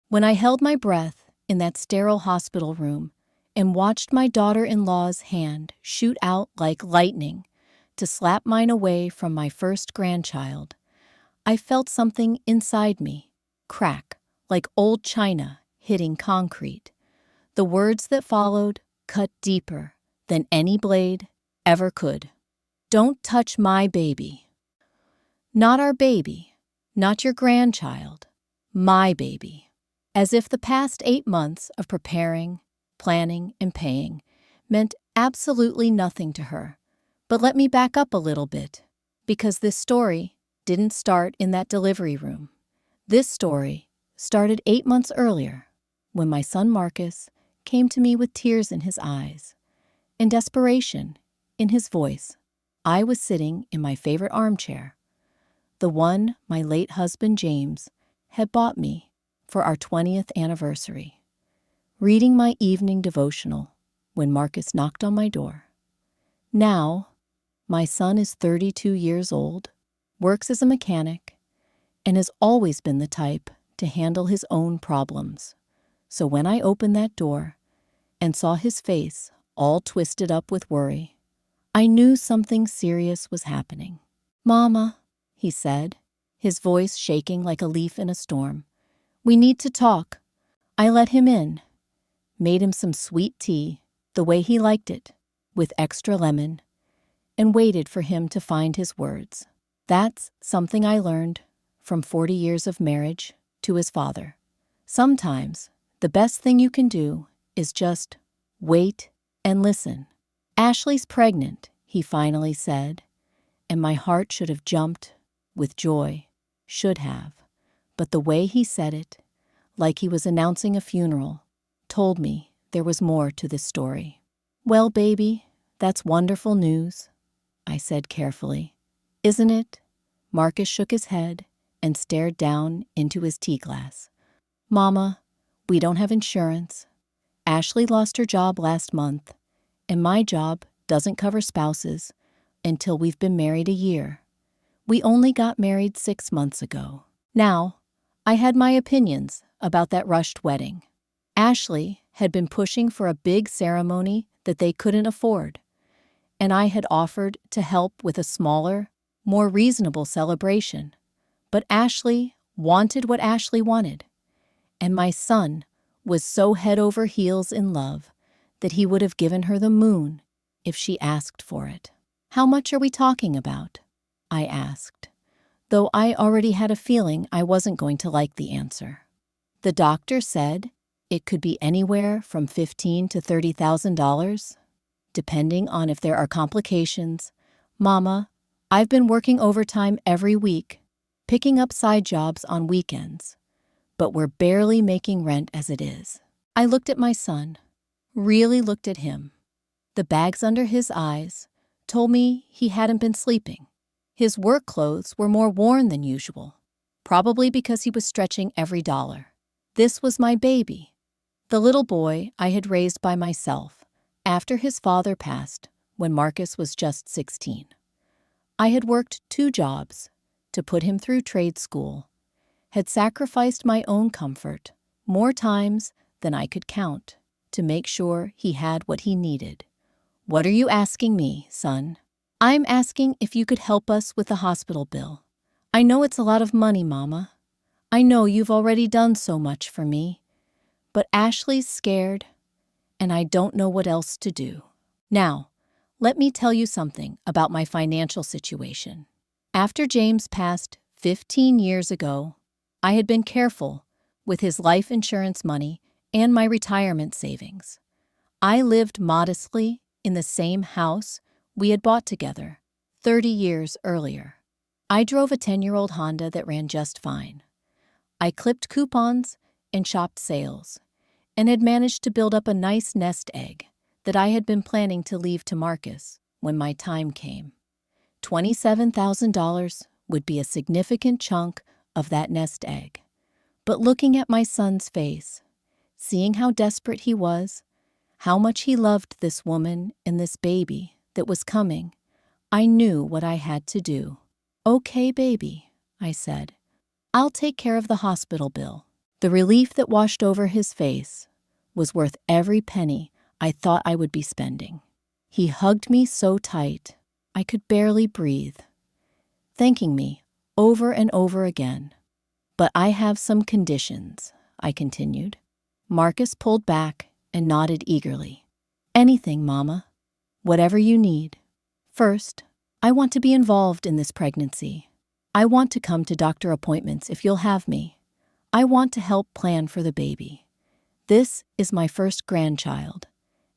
When I held my breath in that sterile hospital room and watched my daughter-in-law's hand shoot out like lightning to slap mine away from my first grandchild, I felt something inside me crack like old china hitting concrete. The words that followed cut deeper than any blade ever could. Don't touch my baby. Not our baby, not your grandchild, my baby. As if the past 8 months of preparing, planning, and paying meant absolutely nothing to her. But let me back up a little bit, because this story didn't start in that delivery room. This story started 8 months earlier, when my son Marcus came to me with tears in his eyes and desperation in his voice. I was sitting in my favorite armchair, the one my late husband James had bought me for our 20th anniversary, reading my evening devotional when Marcus knocked on my door. Now, my son is 32 years old, works as a mechanic, and has always been the type to handle his own problems. So when I opened that door and saw his face all twisted up with worry, I knew something serious was happening. "Mama," he said, his voice shaking like a leaf in a storm, "we need to talk." I let him in, made him some sweet tea, the way he liked it, with extra lemon, and waited for him to find his words. That's something I learned from 40 years of marriage to his father. Sometimes the best thing you can do is just wait and listen. "Ashley's pregnant," he finally said, and my heart should have jumped with joy, should have. But the way he said it, like he was announcing a funeral, told me there was more to this story. "Well, baby, that's wonderful news," I said carefully. "Isn't it?" Marcus shook his head and stared down into his tea glass. "Mama, we don't have insurance. Ashley lost her job last month, and my job doesn't cover spouses until we've been married a year. We only got married 6 months ago." Now, I had my opinions about that rushed wedding. Ashley had been pushing for a big ceremony that they couldn't afford, and I had offered to help with a smaller, more reasonable celebration. But Ashley wanted what Ashley wanted, and my son was so head over heels in love that he would have given her the moon if she asked for it. "How much are we talking about?" I asked, though I already had a feeling I wasn't going to like the answer. The doctor said it could be anywhere from $15,000 to $30,000, depending on if there are complications. "Mama, I've been working overtime every week, picking up side jobs on weekends, but we're barely making rent as it is." I looked at my son, really looked at him. The bags under his eyes told me he hadn't been sleeping. His work clothes were more worn than usual, probably because he was stretching every dollar. This was my baby, the little boy I had raised by myself after his father passed when Marcus was just 16. I had worked 2 jobs to put him through trade school, had sacrificed my own comfort more times than I could count to make sure he had what he needed. "What are you asking me, son?" "I'm asking if you could help us with the hospital bill. I know it's a lot of money, Mama. I know you've already done so much for me, but Ashley's scared, and I don't know what else to do." Now, let me tell you something about my financial situation. After James passed 15 years ago, I had been careful with his life insurance money and my retirement savings. I lived modestly in the same house we had bought together 30 years earlier. I drove a 10-year-old Honda that ran just fine. I clipped coupons and shopped sales, and had managed to build up a nice nest egg that I had been planning to leave to Marcus when my time came. $27,000 would be a significant chunk of that nest egg. But looking at my son's face, seeing how desperate he was, how much he loved this woman and this baby that was coming, I knew what I had to do. "Okay, baby," I said. "I'll take care of the hospital bill. The relief that washed over his face was worth every penny I thought I would be spending. He hugged me so tight I could barely breathe, thanking me over and over again. "But I have some conditions," I continued. Marcus pulled back and nodded eagerly. "Anything, Mama. Whatever you need. First, I want to be involved in this pregnancy. I want to come to doctor appointments if you'll have me. I want to help plan for the baby. This is my first grandchild,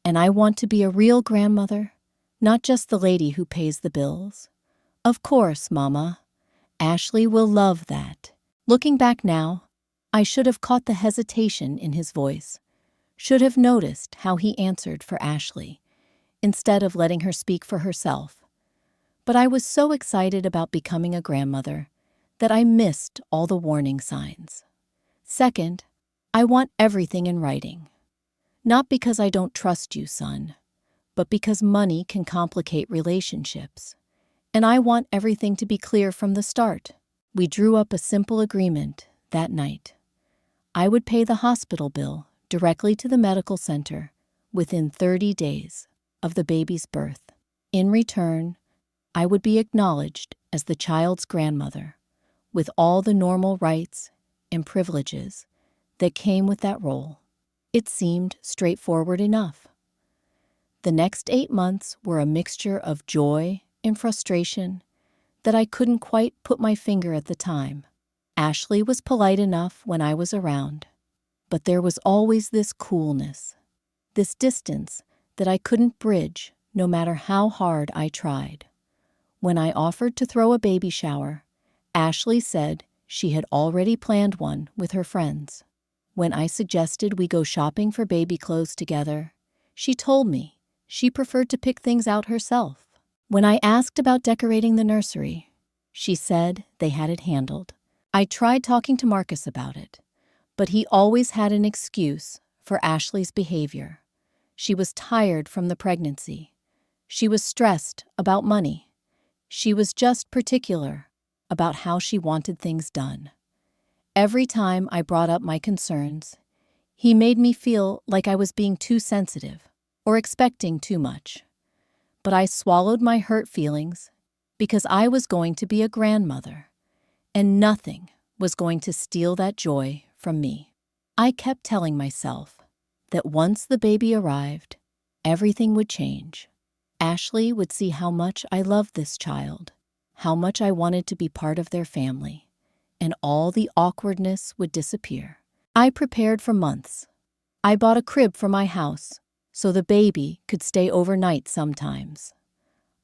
and I want to be a real grandmother, not just the lady who pays the bills." "Of course, Mama. Ashley will love that." Looking back now, I should have caught the hesitation in his voice, should have noticed how he answered for Ashley, instead of letting her speak for herself. But I was so excited about becoming a grandmother that I missed all the warning signs. Second, I want everything in writing. Not because I don't trust you, son, but because money can complicate relationships. And I want everything to be clear from the start. We drew up a simple agreement that night. I would pay the hospital bill directly to the medical center within 30 days of the baby's birth. In return, I would be acknowledged as the child's grandmother, with all the normal rights and privileges that came with that role. It seemed straightforward enough. The next 8 months were a mixture of joy and frustration that I couldn't quite put my finger at the time. Ashley was polite enough when I was around, but there was always this coolness, this distance that I couldn't bridge no matter how hard I tried. When I offered to throw a baby shower, Ashley said she had already planned one with her friends. When I suggested we go shopping for baby clothes together, she told me she preferred to pick things out herself. When I asked about decorating the nursery, she said they had it handled. I tried talking to Marcus about it, but he always had an excuse for Ashley's behavior. She was tired from the pregnancy. She was stressed about money. She was just particular about how she wanted things done. Every time I brought up my concerns, he made me feel like I was being too sensitive or expecting too much. But I swallowed my hurt feelings because I was going to be a grandmother, and nothing was going to steal that joy from me. I kept telling myself that once the baby arrived, everything would change. Ashley would see how much I loved this child, how much I wanted to be part of their family, and all the awkwardness would disappear. I prepared for months. I bought a crib for my house so the baby could stay overnight sometimes.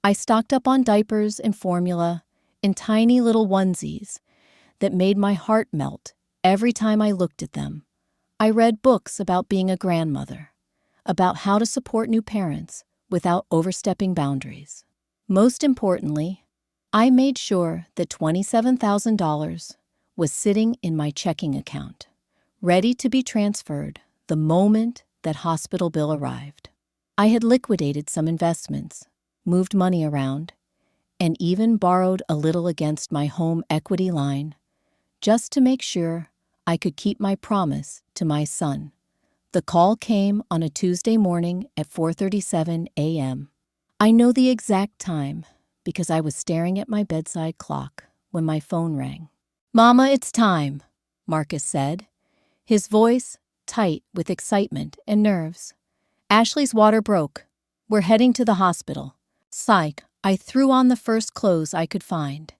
I stocked up on diapers and formula and tiny little onesies that made my heart melt every time I looked at them. I read books about being a grandmother, about how to support new parents without overstepping boundaries. Most importantly, I made sure that $27,000 was sitting in my checking account, ready to be transferred the moment that hospital bill arrived. I had liquidated some investments, moved money around, and even borrowed a little against my home equity line, just to make sure I could keep my promise to my son. The call came on a Tuesday morning at 4:37 a.m. I know the exact time because I was staring at my bedside clock when my phone rang. "Mama, it's time," Marcus said, his voice tight with excitement and nerves. "Ashley's water broke. We're heading to the hospital." Psych, I threw on the first clothes I could find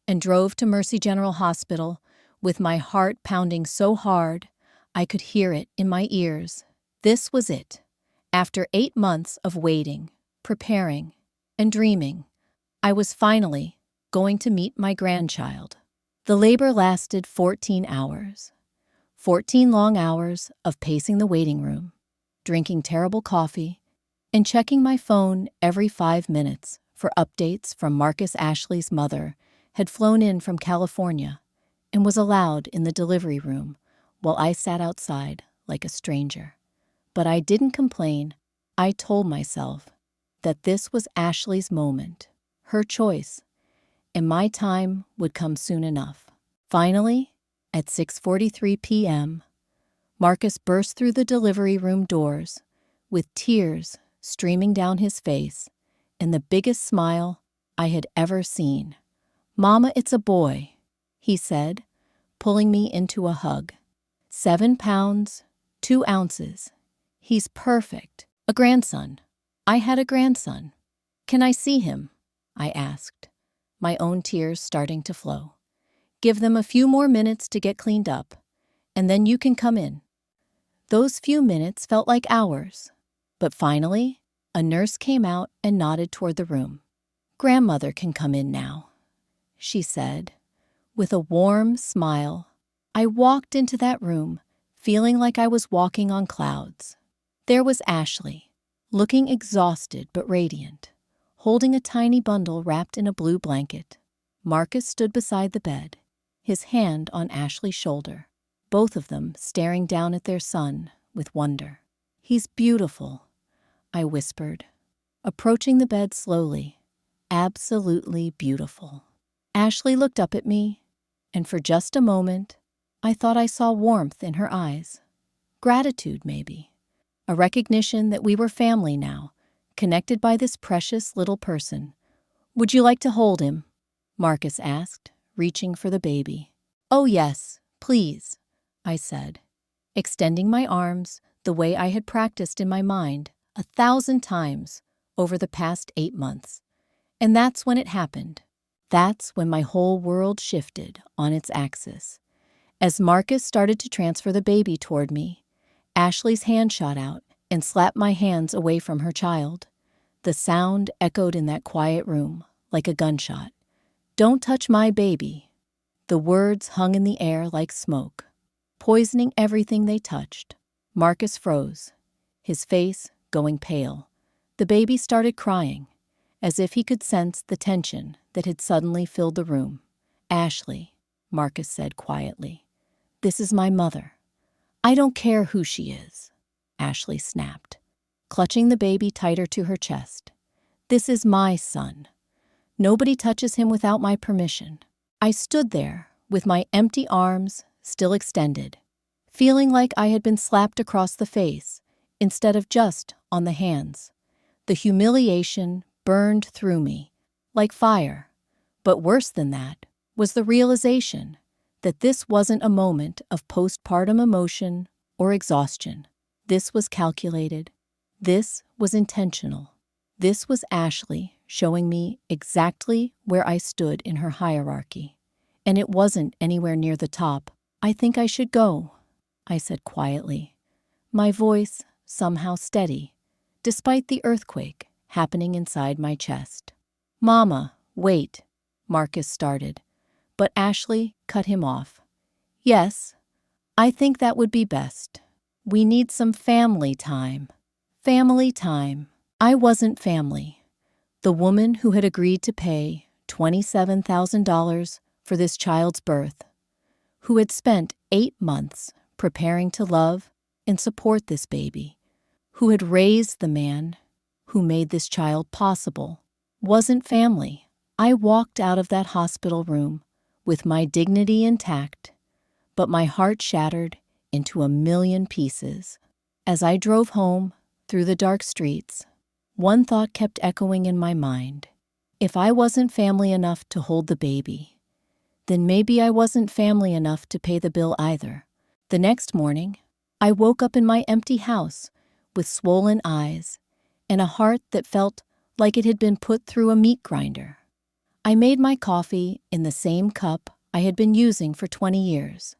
and drove to Mercy General Hospital with my heart pounding so hard I could hear it in my ears. This was it. After 8 months of waiting, preparing, and dreaming, I was finally going to meet my grandchild. The labor lasted 14 hours. 14 long hours of pacing the waiting room, drinking terrible coffee, and checking my phone every 5 minutes for updates from Marcus. Ashley's mother had flown in from California and was allowed in the delivery room while I sat outside like a stranger. But I didn't complain. I told myself that this was Ashley's moment, her choice, and my time would come soon enough. Finally, at 6:43 p.m., Marcus burst through the delivery room doors with tears streaming down his face and the biggest smile I had ever seen. "Mama, it's a boy," he said, pulling me into a hug. 7 pounds, 2 ounces. He's perfect. A grandson. I had a grandson. "Can I see him?" I asked, my own tears starting to flow. "Give them a few more minutes to get cleaned up, and then you can come in." Those few minutes felt like hours, but finally, a nurse came out and nodded toward the room. "Grandmother can come in now," she said, with a warm smile. I walked into that room, feeling like I was walking on clouds. There was Ashley, looking exhausted but radiant, holding a tiny bundle wrapped in a blue blanket. Marcus stood beside the bed, his hand on Ashley's shoulder, both of them staring down at their son with wonder. "He's beautiful," I whispered, approaching the bed slowly. "Absolutely beautiful." Ashley looked up at me, and for just a moment, I thought I saw warmth in her eyes. Gratitude, maybe. A recognition that we were family now, connected by this precious little person. "Would you like to hold him?" Marcus asked, reaching for the baby. "Oh yes, please," I said, extending my arms the way I had practiced in my mind 1,000 times over the past 8 months. And that's when it happened. That's when my whole world shifted on its axis. As Marcus started to transfer the baby toward me, Ashley's hand shot out and slapped my hands away from her child. The sound echoed in that quiet room like a gunshot. "Don't touch my baby." The words hung in the air like smoke, poisoning everything they touched. Marcus froze, his face going pale. The baby started crying, as if he could sense the tension that had suddenly filled the room. "Ashley," Marcus said quietly, "this is my mother." "I don't care who she is," Ashley snapped, clutching the baby tighter to her chest. "This is my son. Nobody touches him without my permission." I stood there with my empty arms still extended, feeling like I had been slapped across the face instead of just on the hands. The humiliation burned through me like fire, but worse than that was the realization that this wasn't a moment of postpartum emotion or exhaustion. This was calculated. This was intentional. This was Ashley showing me exactly where I stood in her hierarchy. And it wasn't anywhere near the top. "I think I should go," I said quietly, my voice somehow steady, despite the earthquake happening inside my chest. "Mama, wait," Marcus started, but Ashley cut him off. "Yes, I think that would be best. We need some family time." Family time. I wasn't family. The woman who had agreed to pay $27,000 for this child's birth, who had spent 8 months preparing to love and support this baby, who had raised the man who made this child possible, wasn't family. I walked out of that hospital room with my dignity intact, but my heart shattered into a million pieces. As I drove home through the dark streets, one thought kept echoing in my mind. If I wasn't family enough to hold the baby, then maybe I wasn't family enough to pay the bill either. The next morning, I woke up in my empty house with swollen eyes and a heart that felt like it had been put through a meat grinder. I made my coffee in the same cup I had been using for 20 years,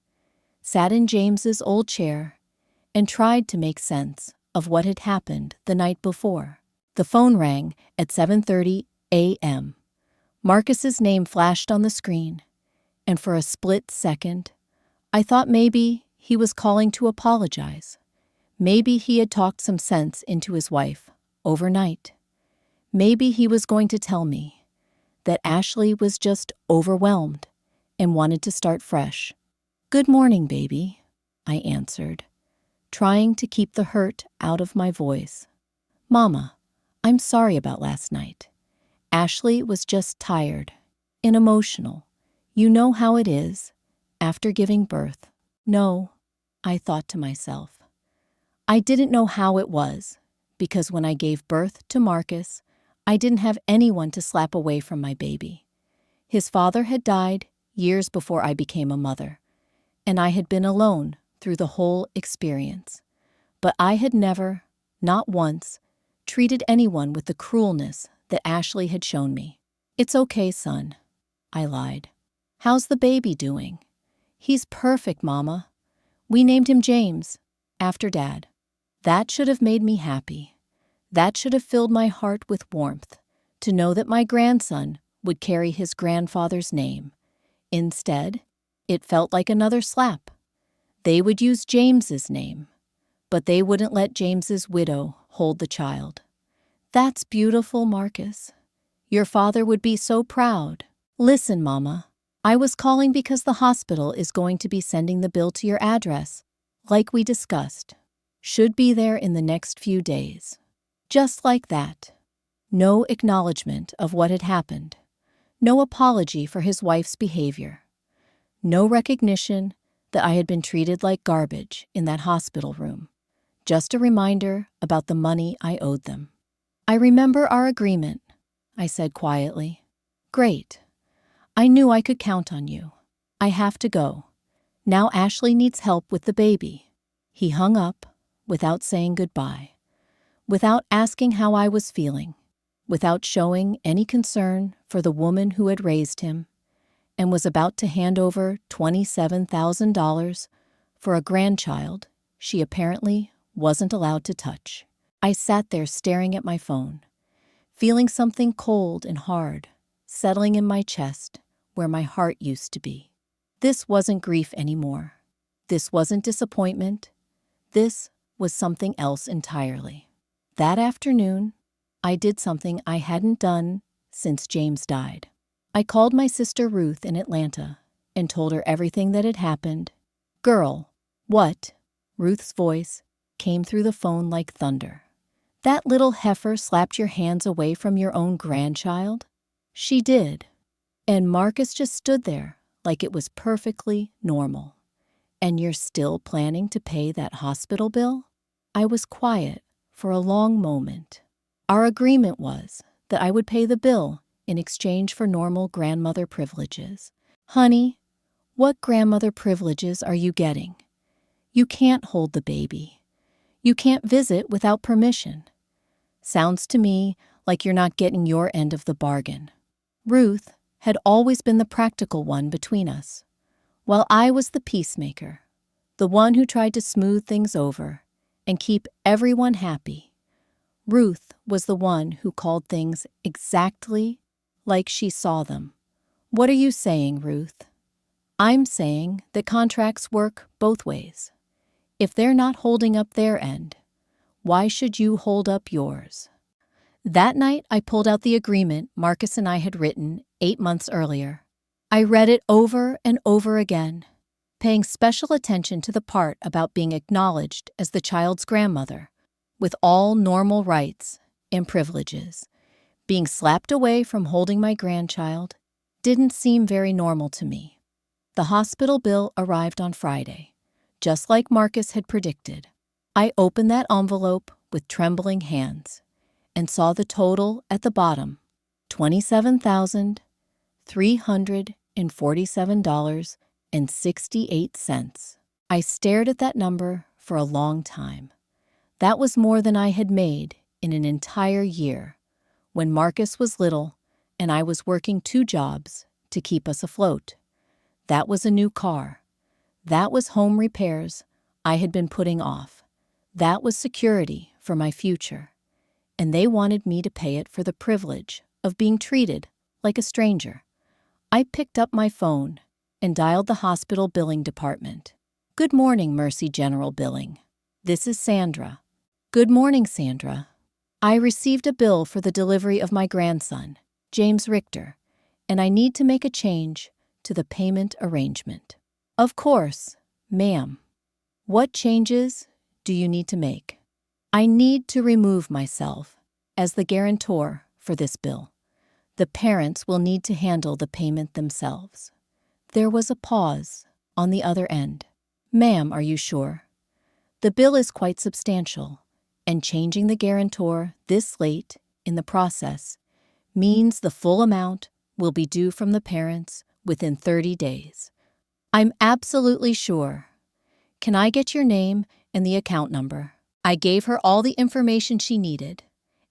sat in James's old chair, and tried to make sense of what had happened the night before. The phone rang at 7:30 a.m. Marcus's name flashed on the screen, and for a split second, I thought maybe he was calling to apologize. Maybe he had talked some sense into his wife overnight. Maybe he was going to tell me that Ashley was just overwhelmed and wanted to start fresh. "Good morning, baby," I answered, trying to keep the hurt out of my voice. "Mama, I'm sorry about last night. Ashley was just tired and emotional. You know how it is after giving birth." "No," I thought to myself. I didn't know how it was, because when I gave birth to Marcus, I didn't have anyone to slap away from my baby. His father had died years before I became a mother, and I had been alone through the whole experience. But I had never, not once, treated anyone with the cruelness that Ashley had shown me. "It's okay, son," I lied. "How's the baby doing?" "He's perfect, Mama. We named him James, after Dad." That should have made me happy. That should have filled my heart with warmth, to know that my grandson would carry his grandfather's name. Instead, it felt like another slap. They would use James's name, but they wouldn't let James's widow hold the child. "That's beautiful, Marcus. Your father would be so proud." "Listen, Mama, I was calling because the hospital is going to be sending the bill to your address, like we discussed. Should be there in the next few days." Just like that. No acknowledgement of what had happened. No apology for his wife's behavior. No recognition that I had been treated like garbage in that hospital room. Just a reminder about the money I owed them. "I remember our agreement," I said quietly. "Great. I knew I could count on you. I have to go. Now Ashley needs help with the baby." He hung up without saying goodbye, without asking how I was feeling, without showing any concern for the woman who had raised him, and was about to hand over $27,000 for a grandchild she apparently wasn't allowed to touch. I sat there staring at my phone, feeling something cold and hard settling in my chest where my heart used to be. This wasn't grief anymore. This wasn't disappointment. This was something else entirely. That afternoon, I did something I hadn't done since James died. I called my sister Ruth in Atlanta and told her everything that had happened. "Girl, what?" Ruth's voice came through the phone like thunder. "That little heifer slapped your hands away from your own grandchild?" "She did. And Marcus just stood there like it was perfectly normal." "And you're still planning to pay that hospital bill?" I was quiet for a long moment. "Our agreement was that I would pay the bill in exchange for normal grandmother privileges." "Honey, what grandmother privileges are you getting? You can't hold the baby. You can't visit without permission. Sounds to me like you're not getting your end of the bargain." Ruth had always been the practical one between us, while I was the peacemaker, the one who tried to smooth things over and keep everyone happy. Ruth was the one who called things exactly like she saw them. "What are you saying, Ruth?" "I'm saying that contracts work both ways. If they're not holding up their end, why should you hold up yours?" That night, I pulled out the agreement Marcus and I had written 8 months earlier. I read it over and over again, paying special attention to the part about being acknowledged as the child's grandmother, with all normal rights and privileges. Being slapped away from holding my grandchild didn't seem very normal to me. The hospital bill arrived on Friday, just like Marcus had predicted. I opened that envelope with trembling hands and saw the total at the bottom, $27,347.68. I stared at that number for a long time. That was more than I had made in an entire year, when Marcus was little and I was working 2 jobs to keep us afloat. That was a new car. That was home repairs I had been putting off. That was security for my future. And they wanted me to pay it for the privilege of being treated like a stranger. I picked up my phone and dialed the hospital billing department. "Good morning, Mercy General Billing. This is Sandra." "Good morning, Sandra. I received a bill for the delivery of my grandson, James Richter, and I need to make a change to the payment arrangement." "Of course, ma'am. What changes do you need to make?" "I need to remove myself as the guarantor for this bill. The parents will need to handle the payment themselves." There was a pause on the other end. Ma'am, are you sure? The bill is quite substantial, and changing the guarantor this late in the process means the full amount will be due from the parents within 30 days. I'm absolutely sure. Can I get your name and the account number? I gave her all the information she needed,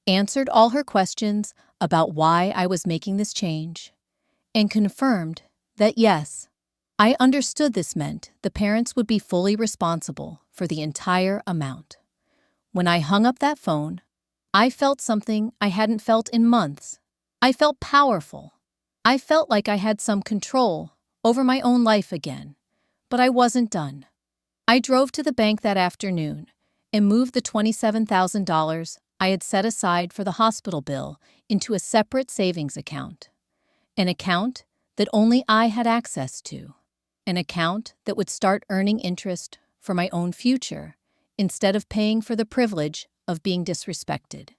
answered all her questions about why I was making this change, and confirmed that yes, I understood this meant the parents would be fully responsible for the entire amount. When I hung up that phone, I felt something I hadn't felt in months. I felt powerful. I felt like I had some control over my own life again, but I wasn't done. I drove to the bank that afternoon and moved the $27,000 I had set aside for the hospital bill into a separate savings account, an account that only I had access to, an account that would start earning interest for my own future instead of paying for the privilege of being disrespected.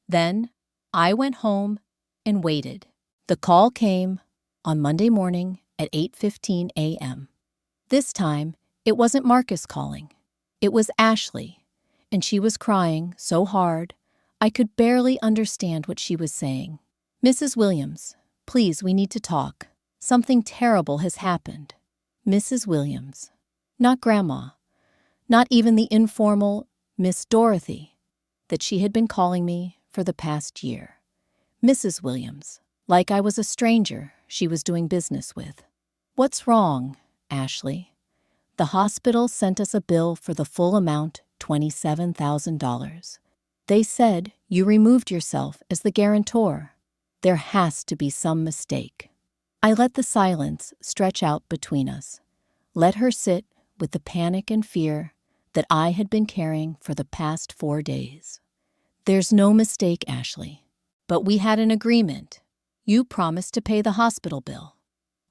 Then I went home and waited. The call came on Monday morning at 8:15 a.m. This time, it wasn't Marcus calling. It was Ashley, and she was crying so hard I could barely understand what she was saying. Mrs. Williams, please, we need to talk. Something terrible has happened. Mrs. Williams. Not Grandma. Not even the informal Miss Dorothy that she had been calling me for the past year. Mrs. Williams, like I was a stranger she was doing business with. What's wrong, Ashley? The hospital sent us a bill for the full amount, $27,000. They said you removed yourself as the guarantor. There has to be some mistake. I let the silence stretch out between us, let her sit with the panic and fear that I had been carrying for the past 4 days. There's no mistake, Ashley, but we had an agreement. You promised to pay the hospital bill.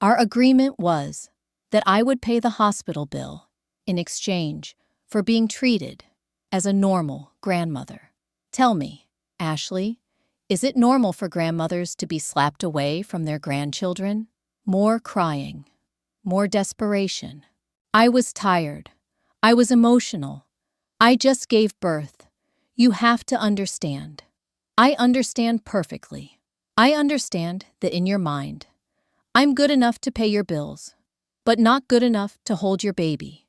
Our agreement was that I would pay the hospital bill in exchange for being treated as a normal grandmother. Tell me, Ashley, is it normal for grandmothers to be slapped away from their grandchildren? More crying, more desperation. I was tired. I was emotional. I just gave birth. You have to understand. I understand perfectly. I understand that in your mind, I'm good enough to pay your bills, but not good enough to hold your baby.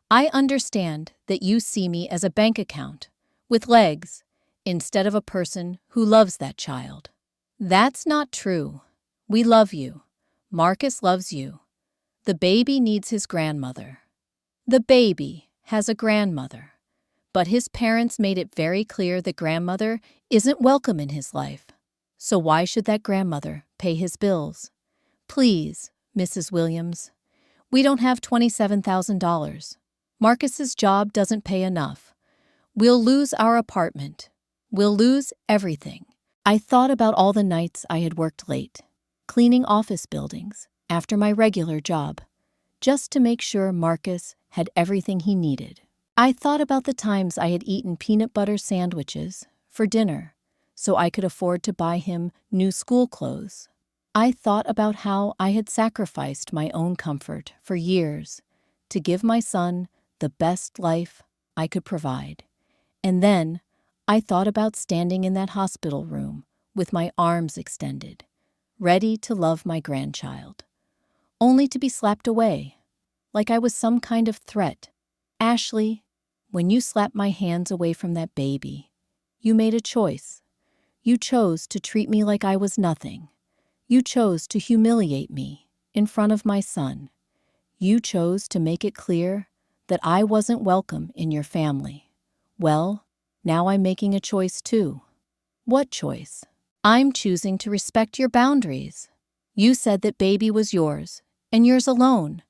I understand that you see me as a bank account with legs instead of a person who loves that child. That's not true. We love you. Marcus loves you. The baby needs his grandmother. The baby has a grandmother, but his parents made it very clear that grandmother isn't welcome in his life. So why should that grandmother pay his bills? Please, Mrs. Williams, we don't have $27,000. Marcus's job doesn't pay enough. We'll lose our apartment. We'll lose everything. I thought about all the nights I had worked late, cleaning office buildings after my regular job, just to make sure Marcus had everything he needed. I thought about the times I had eaten peanut butter sandwiches for dinner so I could afford to buy him new school clothes. I thought about how I had sacrificed my own comfort for years to give my son the best life I could provide. And then I thought about standing in that hospital room with my arms extended, ready to love my grandchild, only to be slapped away, like I was some kind of threat. Ashley, when you slapped my hands away from that baby, you made a choice. You chose to treat me like I was nothing. You chose to humiliate me in front of my son. You chose to make it clear that I wasn't welcome in your family. Well, now I'm making a choice too. What choice? I'm choosing to respect your boundaries. You said that baby was yours, and yours alone.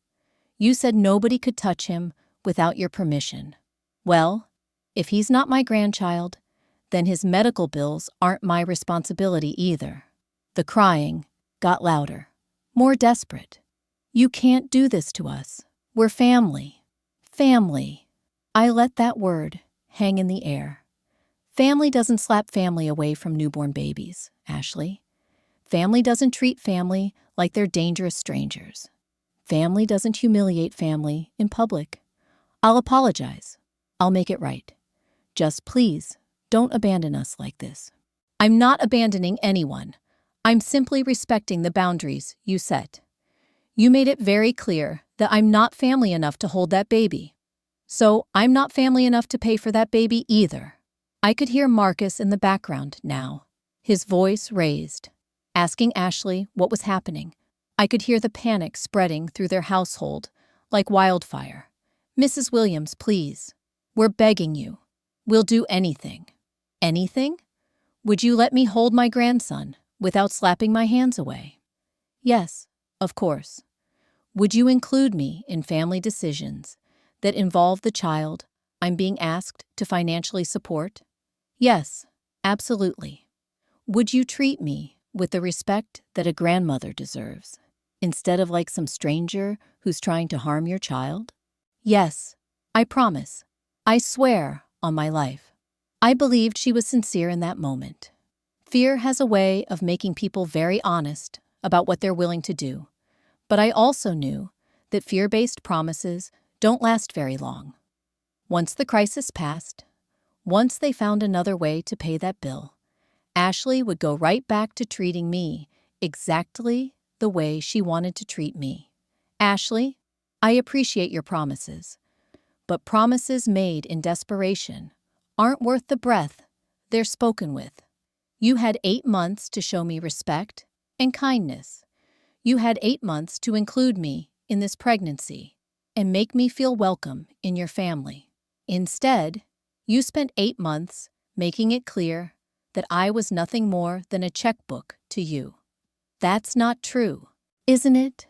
You said nobody could touch him without your permission. Well, if he's not my grandchild, then his medical bills aren't my responsibility either. The crying got louder, more desperate. You can't do this to us. We're family. Family. I let that word hang in the air. Family doesn't slap family away from newborn babies, Ashley. Family doesn't treat family like they're dangerous strangers. Family doesn't humiliate family in public I'll apologize. I'll make it right. Just please, don't abandon us like this. I'm not abandoning anyone. I'm simply respecting the boundaries you set. You made it very clear that I'm not family enough to hold that baby. So I'm not family enough to pay for that baby either. I could hear Marcus in the background now, his voice raised, asking Ashley what was happening. I could hear the panic spreading through their household like wildfire. Mrs. Williams, please. We're begging you. We'll do anything. Anything? Would you let me hold my grandson without slapping my hands away? Yes, of course. Would you include me in family decisions that involve the child I'm being asked to financially support? Yes, absolutely. Would you treat me with the respect that a grandmother deserves, instead of like some stranger who's trying to harm your child? Yes, I promise. I swear on my life. I believed she was sincere in that moment. Fear has a way of making people very honest about what they're willing to do, but I also knew that fear-based promises don't last very long. Once the crisis passed, once they found another way to pay that bill, Ashley would go right back to treating me exactly the way she wanted to treat me. Ashley, I appreciate your promises, but promises made in desperation aren't worth the breath they're spoken with. You had 8 months to show me respect and kindness. You had 8 months to include me in this pregnancy and make me feel welcome in your family. Instead, you spent 8 months making it clear that I was nothing more than a checkbook to you. That's not true, isn't it?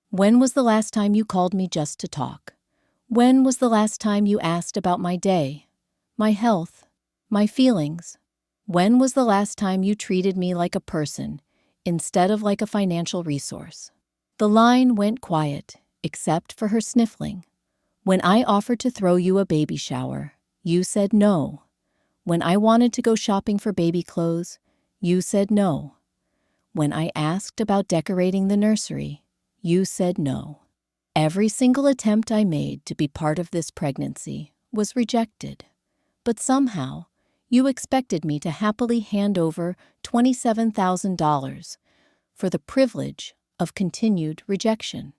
When was the last time you called me just to talk? When was the last time you asked about my day, my health, my feelings? When was the last time you treated me like a person instead of like a financial resource? The line went quiet, except for her sniffling. When I offered to throw you a baby shower, you said no. When I wanted to go shopping for baby clothes, you said no. When I asked about decorating the nursery, you said no. Every single attempt I made to be part of this pregnancy was rejected. But somehow, you expected me to happily hand over $27,000 for the privilege of continued rejection.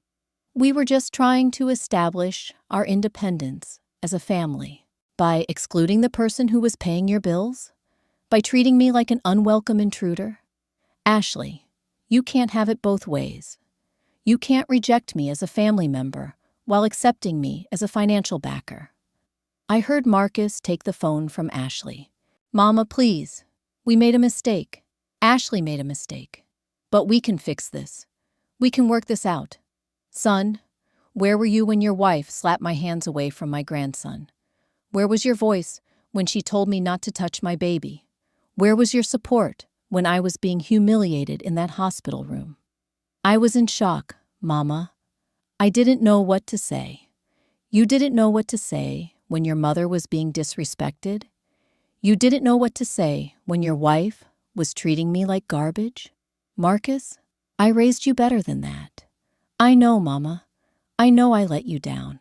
We were just trying to establish our independence as a family by excluding the person who was paying your bills, by treating me like an unwelcome intruder. Ashley, you can't have it both ways. You can't reject me as a family member while accepting me as a financial backer. I heard Marcus take the phone from Ashley. Mama, please. We made a mistake. Ashley made a mistake. But we can fix this. We can work this out. Son, where were you when your wife slapped my hands away from my grandson? Where was your voice when she told me not to touch my baby? Where was your support when I was being humiliated in that hospital room? I was in shock, Mama. I didn't know what to say. You didn't know what to say when your mother was being disrespected. You didn't know what to say when your wife was treating me like garbage. Marcus, I raised you better than that. I know, Mama. I know I let you down.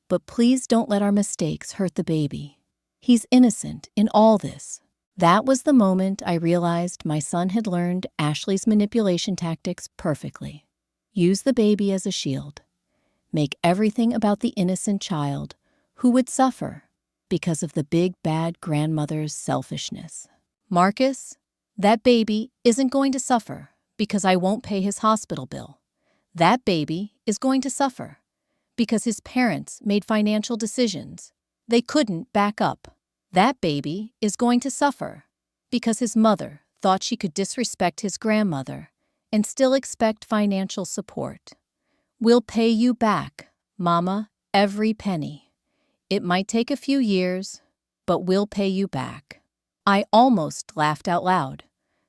But please don't let our mistakes hurt the baby. He's innocent in all this. That was the moment I realized my son had learned Ashley's manipulation tactics perfectly. Use the baby as a shield. Make everything about the innocent child who would suffer because of the big bad grandmother's selfishness. Marcus, that baby isn't going to suffer because I won't pay his hospital bill. That baby is going to suffer because his parents made financial decisions they couldn't back up. That baby is going to suffer because his mother thought she could disrespect his grandmother and still expect financial support. We'll pay you back, Mama, every penny. It might take a few years, but we'll pay you back. I almost laughed out loud.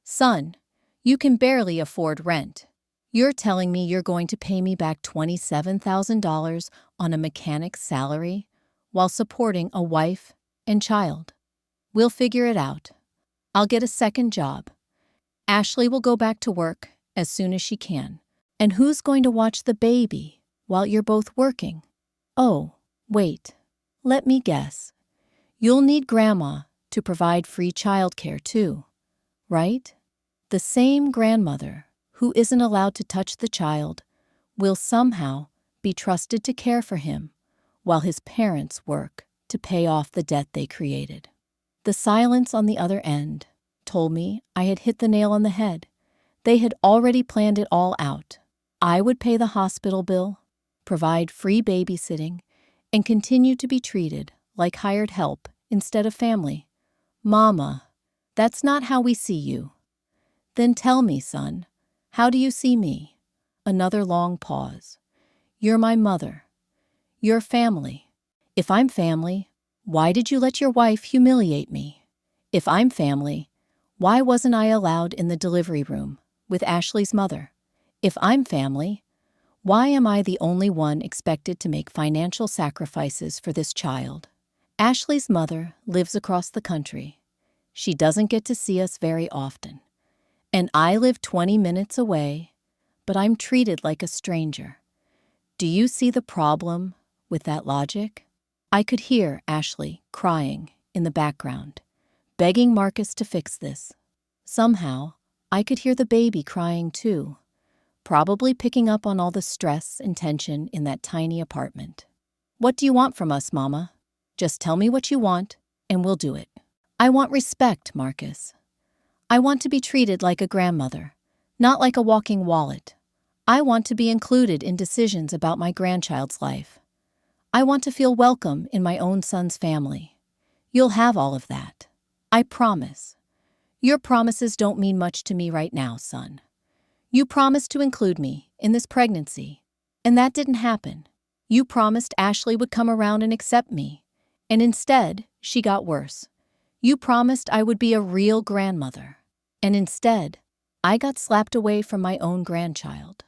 Son, you can barely afford rent. You're telling me you're going to pay me back $27,000 on a mechanic's salary while supporting a wife and child. We'll figure it out. I'll get a second job. Ashley will go back to work as soon as she can. And who's going to watch the baby while you're both working? Oh, wait. Let me guess. You'll need Grandma to provide free childcare too, right? The same grandmother who isn't allowed to touch the child will somehow be trusted to care for him while his parents work to pay off the debt they created. The silence on the other end told me I had hit the nail on the head. They had already planned it all out. I would pay the hospital bill, provide free babysitting, and continue to be treated like hired help instead of family. Mama, that's not how we see you. Then tell me, son, how do you see me? Another long pause. You're my mother. You're family. If I'm family, why did you let your wife humiliate me? If I'm family, why wasn't I allowed in the delivery room with Ashley's mother? If I'm family, why am I the only one expected to make financial sacrifices for this child? Ashley's mother lives across the country. She doesn't get to see us very often. And I live 20 minutes away, but I'm treated like a stranger. Do you see the problem with that logic? I could hear Ashley crying in the background, begging Marcus to fix this. Somehow, I could hear the baby crying too, probably picking up on all the stress and tension in that tiny apartment. What do you want from us, Mama? Just tell me what you want, and we'll do it. I want respect, Marcus. I want to be treated like a grandmother, not like a walking wallet. I want to be included in decisions about my grandchild's life. I want to feel welcome in my own son's family. You'll have all of that. I promise. Your promises don't mean much to me right now, son. You promised to include me in this pregnancy, and that didn't happen. You promised Ashley would come around and accept me, and instead, she got worse. You promised I would be a real grandmother, and instead, I got slapped away from my own grandchild.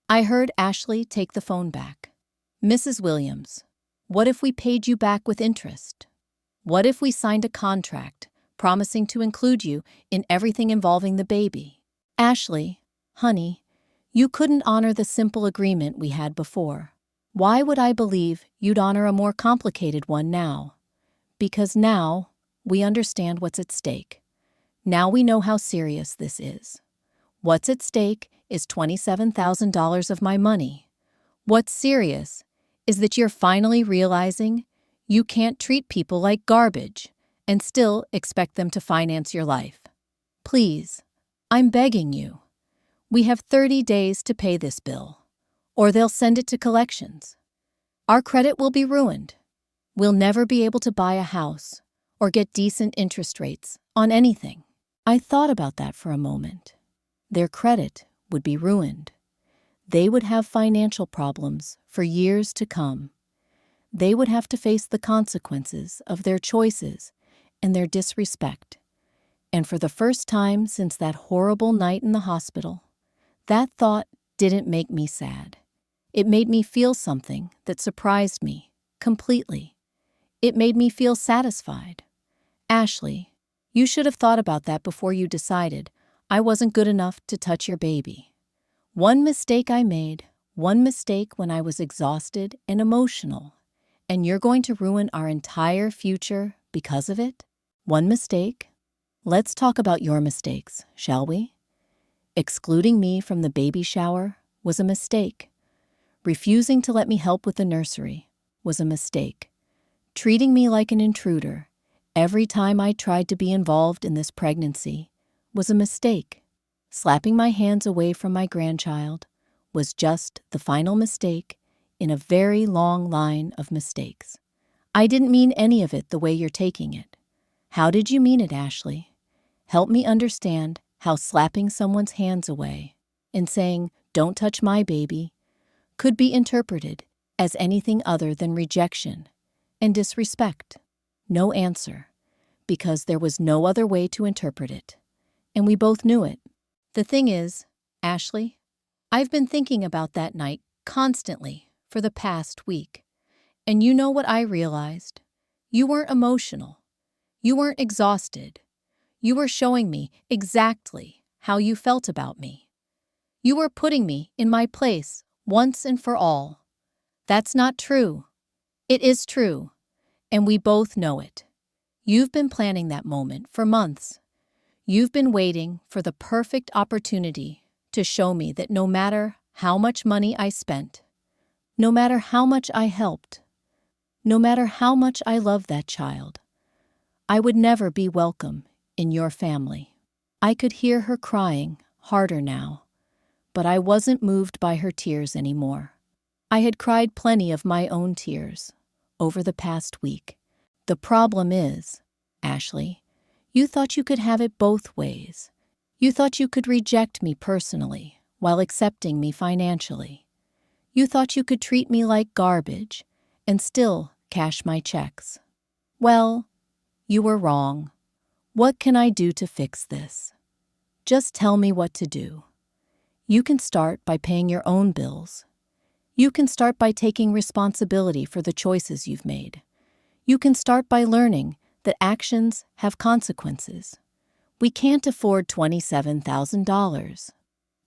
I heard Ashley take the phone back. Mrs. Williams, what if we paid you back with interest? What if we signed a contract promising to include you in everything involving the baby? Ashley, honey, you couldn't honor the simple agreement we had before. Why would I believe you'd honor a more complicated one now? Because now we understand what's at stake. Now we know how serious this is. What's at stake is $27,000 of my money. What's serious is that you're finally realizing you can't treat people like garbage and still expect them to finance your life. Please, I'm begging you. We have 30 days to pay this bill, or they'll send it to collections. Our credit will be ruined. We'll never be able to buy a house or get decent interest rates on anything. I thought about that for a moment. Their credit would be ruined. They would have financial problems for years to come. They would have to face the consequences of their choices and their disrespect. And for the first time since that horrible night in the hospital, that thought didn't make me sad. It made me feel something that surprised me completely. It made me feel satisfied. Ashley, you should have thought about that before you decided I wasn't good enough to touch your baby. One mistake I made, one mistake when I was exhausted and emotional, and you're going to ruin our entire future because of it? One mistake? Let's talk about your mistakes, shall we? Excluding me from the baby shower was a mistake. Refusing to let me help with the nursery was a mistake. Treating me like an intruder every time I tried to be involved in this pregnancy was a mistake. Slapping my hands away from my grandchild was just the final mistake in a very long line of mistakes. I didn't mean any of it the way you're taking it. How did you mean it, Ashley? Help me understand how slapping someone's hands away and saying, "Don't touch my baby," could be interpreted as anything other than rejection and disrespect. No answer, because there was no other way to interpret it, and we both knew it. The thing is, Ashley, I've been thinking about that night constantly for the past week, and you know what I realized? You weren't emotional. You weren't exhausted. You were showing me exactly how you felt about me. You were putting me in my place once and for all. That's not true. It is true. And we both know it. You've been planning that moment for months. You've been waiting for the perfect opportunity to show me that no matter how much money I spent, no matter how much I helped, no matter how much I loved that child, I would never be welcome in your family. I could hear her crying harder now, but I wasn't moved by her tears anymore. I had cried plenty of my own tears over the past week. The problem is, Ashley, you thought you could have it both ways. You thought you could reject me personally while accepting me financially. You thought you could treat me like garbage and still cash my checks. Well, you were wrong. What can I do to fix this? Just tell me what to do. You can start by paying your own bills. You can start by taking responsibility for the choices you've made. You can start by learning that actions have consequences. We can't afford $27,000.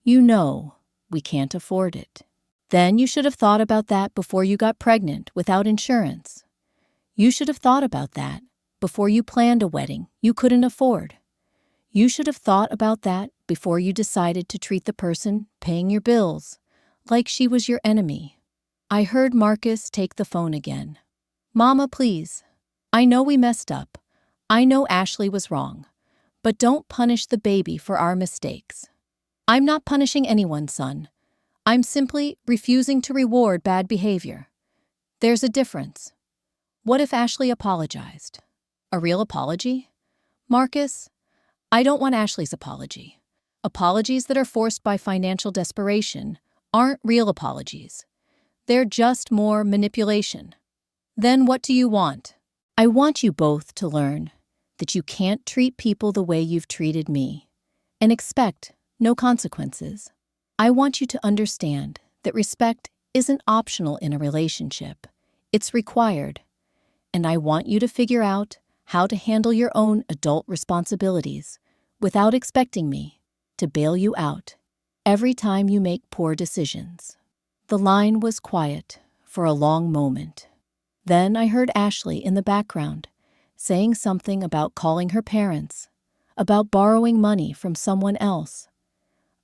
You know we can't afford it. Then you should have thought about that before you got pregnant without insurance. You should have thought about that before you planned a wedding you couldn't afford. You should have thought about that before you decided to treat the person paying your bills like she was your enemy. I heard Marcus take the phone again. Mama, please. I know we messed up. I know Ashley was wrong. But don't punish the baby for our mistakes. I'm not punishing anyone, son. I'm simply refusing to reward bad behavior. There's a difference. What if Ashley apologized? A real apology? Marcus, I don't want Ashley's apology. Apologies that are forced by financial desperation aren't real apologies. They're just more manipulation. Then what do you want? I want you both to learn that you can't treat people the way you've treated me and expect no consequences. I want you to understand that respect isn't optional in a relationship. It's required. And I want you to figure out how to handle your own adult responsibilities without expecting me to bail you out every time you make poor decisions. The line was quiet for a long moment. Then I heard Ashley in the background saying something about calling her parents, about borrowing money from someone else,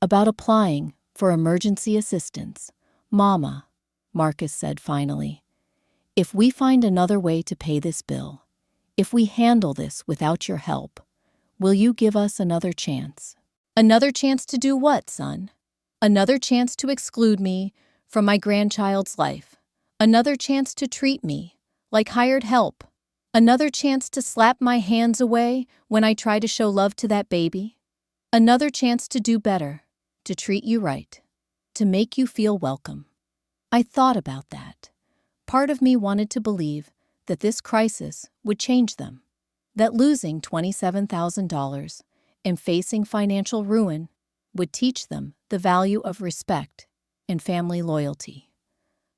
about applying for emergency assistance. Mama, Marcus said finally, if we find another way to pay this bill, if we handle this without your help, will you give us another chance? Another chance to do what, son? Another chance to exclude me from my grandchild's life. Another chance to treat me like hired help. Another chance to slap my hands away when I try to show love to that baby. Another chance to do better, to treat you right, to make you feel welcome. I thought about that. Part of me wanted to believe that this crisis would change them, that losing $27,000 and facing financial ruin would teach them the value of respect and family loyalty.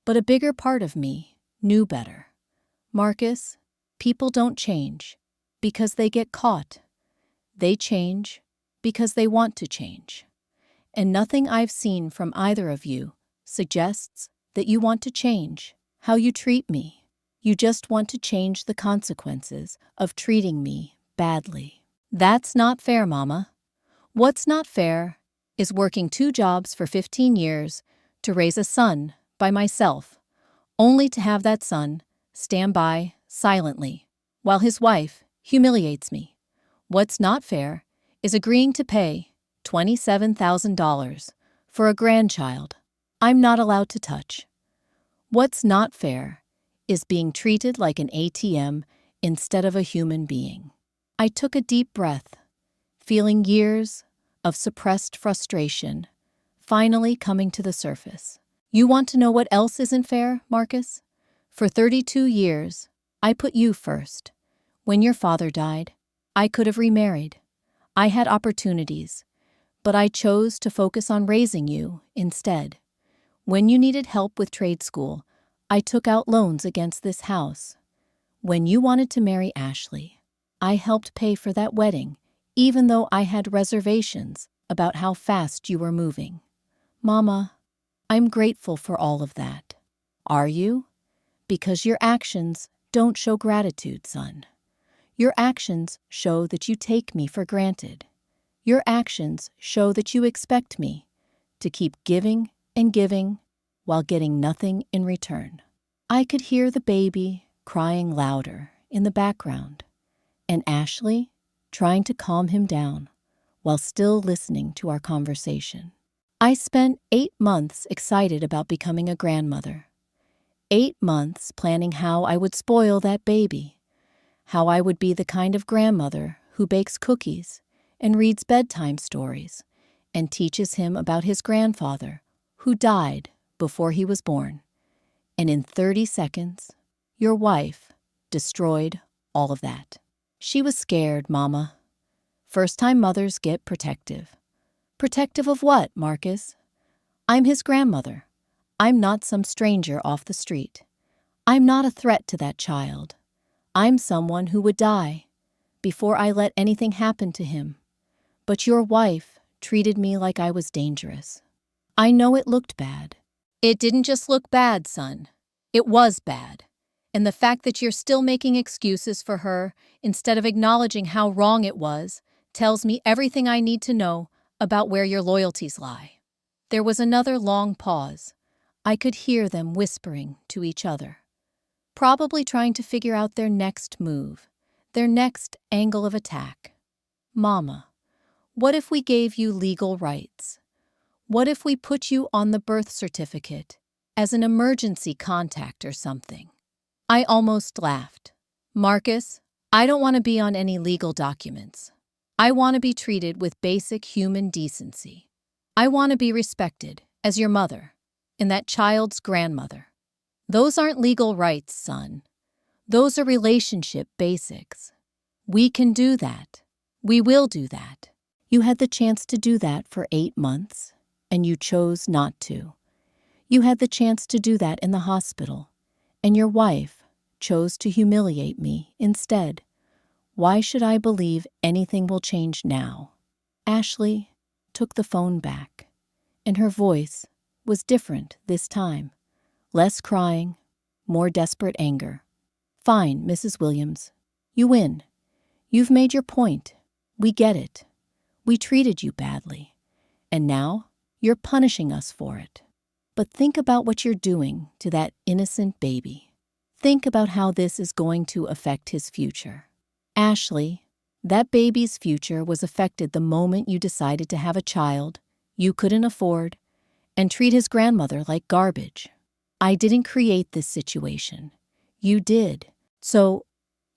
But a bigger part of me knew better. Marcus, people don't change because they get caught. They change because they want to change. And nothing I've seen from either of you suggests that you want to change how you treat me. You just want to change the consequences of treating me badly. That's not fair, Mama. What's not fair is working 2 jobs for 15 years to raise a son by myself, only to have that son stand by silently while his wife humiliates me. What's not fair is agreeing to pay $27,000 for a grandchild I'm not allowed to touch. What's not fair is being treated like an ATM instead of a human being. I took a deep breath, feeling years of suppressed frustration finally coming to the surface. You want to know what else isn't fair, Marcus? For 32 years, I put you first. When your father died, I could have remarried. I had opportunities, but I chose to focus on raising you instead. When you needed help with trade school, I took out loans against this house. When you wanted to marry Ashley, I helped pay for that wedding, even though I had reservations about how fast you were moving. Mama, I'm grateful for all of that. Are you? Because your actions don't show gratitude, son. Your actions show that you take me for granted. Your actions show that you expect me to keep giving and giving while getting nothing in return. I could hear the baby crying louder in the background, and Ashley trying to calm him down while still listening to our conversation. I spent 8 months excited about becoming a grandmother. 8 months planning how I would spoil that baby, how I would be the kind of grandmother who bakes cookies and reads bedtime stories and teaches him about his grandfather who died before he was born. And in 30 seconds, your wife destroyed all of that. She was scared, Mama. First-time mothers get protective. Protective of what, Marcus? I'm his grandmother. I'm not some stranger off the street. I'm not a threat to that child. I'm someone who would die before I let anything happen to him. But your wife treated me like I was dangerous. I know it looked bad. It didn't just look bad, son. It was bad. And the fact that you're still making excuses for her instead of acknowledging how wrong it was tells me everything I need to know about where your loyalties lie. There was another long pause. I could hear them whispering to each other, probably trying to figure out their next move, their next angle of attack. Mama, what if we gave you legal rights? What if we put you on the birth certificate as an emergency contact or something? I almost laughed. Marcus, I don't want to be on any legal documents. I want to be treated with basic human decency. I want to be respected as your mother and that child's grandmother. Those aren't legal rights, son. Those are relationship basics. We can do that. We will do that. You had the chance to do that for 8 months, and you chose not to. You had the chance to do that in the hospital, and your wife chose to humiliate me instead. Why should I believe anything will change now? Ashley took the phone back, and her voice was different this time. Less crying, more desperate anger. Fine, Mrs. Williams. You win. You've made your point. We get it. We treated you badly. And now you're punishing us for it. But think about what you're doing to that innocent baby. Think about how this is going to affect his future. Ashley, that baby's future was affected the moment you decided to have a child you couldn't afford and treat his grandmother like garbage. I didn't create this situation. You did. So,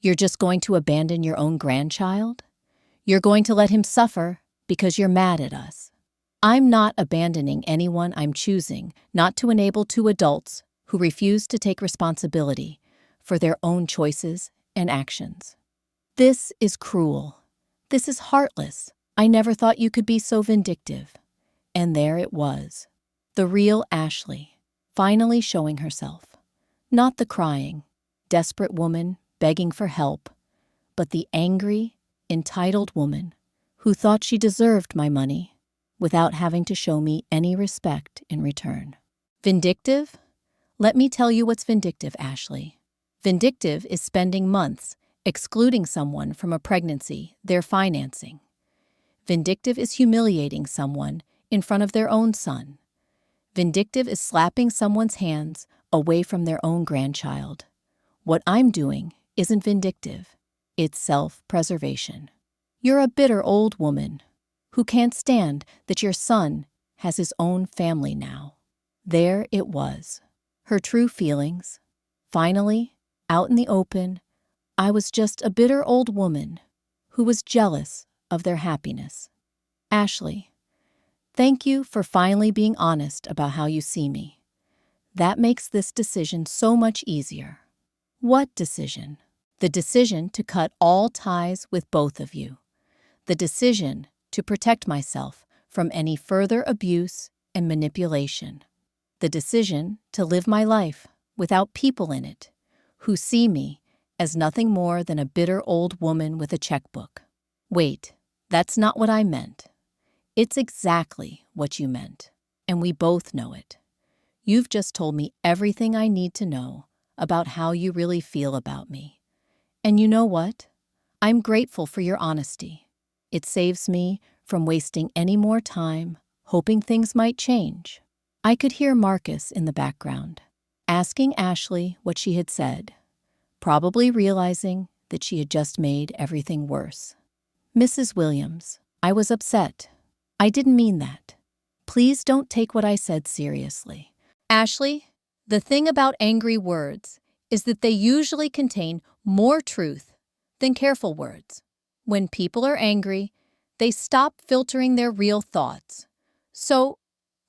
you're just going to abandon your own grandchild? You're going to let him suffer because you're mad at us. I'm not abandoning anyone. I'm choosing not to enable 2 adults who refuse to take responsibility for their own choices and actions. This is cruel. This is heartless. I never thought you could be so vindictive. And there it was. The real Ashley, finally showing herself. Not the crying, desperate woman begging for help, but the angry, entitled woman who thought she deserved my money without having to show me any respect in return. Vindictive? Let me tell you what's vindictive, Ashley. Vindictive is spending months excluding someone from a pregnancy they're financing. Vindictive is humiliating someone in front of their own son. Vindictive is slapping someone's hands away from their own grandchild. What I'm doing isn't vindictive. It's self-preservation. You're a bitter old woman who can't stand that your son has his own family now. There it was. Her true feelings. Finally, out in the open, I was just a bitter old woman who was jealous of their happiness. Ashley, thank you for finally being honest about how you see me. That makes this decision so much easier. What decision? The decision to cut all ties with both of you. The decision to protect myself from any further abuse and manipulation. The decision to live my life without people in it who see me as nothing more than a bitter old woman with a checkbook. Wait, that's not what I meant. It's exactly what you meant, and we both know it. You've just told me everything I need to know about how you really feel about me. And you know what? I'm grateful for your honesty. It saves me from wasting any more time hoping things might change. I could hear Marcus in the background, asking Ashley what she had said, probably realizing that she had just made everything worse. Mrs. Williams, I was upset. I didn't mean that. Please don't take what I said seriously. Ashley, the thing about angry words is that they usually contain more truth than careful words. When people are angry, they stop filtering their real thoughts. So,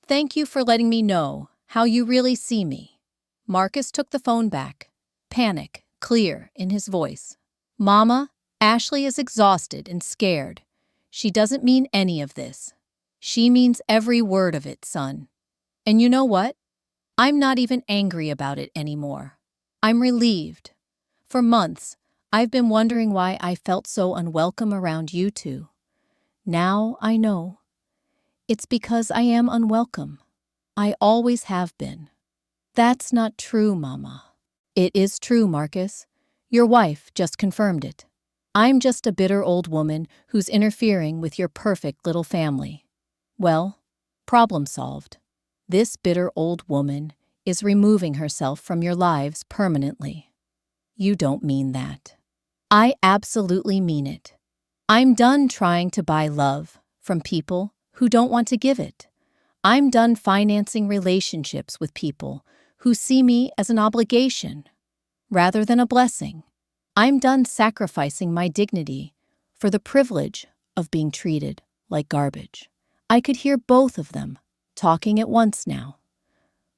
thank you for letting me know how you really see me. Marcus took the phone back, panic clear in his voice. Mama, Ashley is exhausted and scared. She doesn't mean any of this. She means every word of it, son. And you know what? I'm not even angry about it anymore. I'm relieved. For months, I've been wondering why I felt so unwelcome around you two. Now I know. It's because I am unwelcome. I always have been. That's not true, Mama. It is true, Marcus. Your wife just confirmed it. I'm just a bitter old woman who's interfering with your perfect little family. Well, problem solved. This bitter old woman is removing herself from your lives permanently. You don't mean that. I absolutely mean it. I'm done trying to buy love from people who don't want to give it. I'm done financing relationships with people who see me as an obligation rather than a blessing. I'm done sacrificing my dignity for the privilege of being treated like garbage. I could hear both of them talking at once now,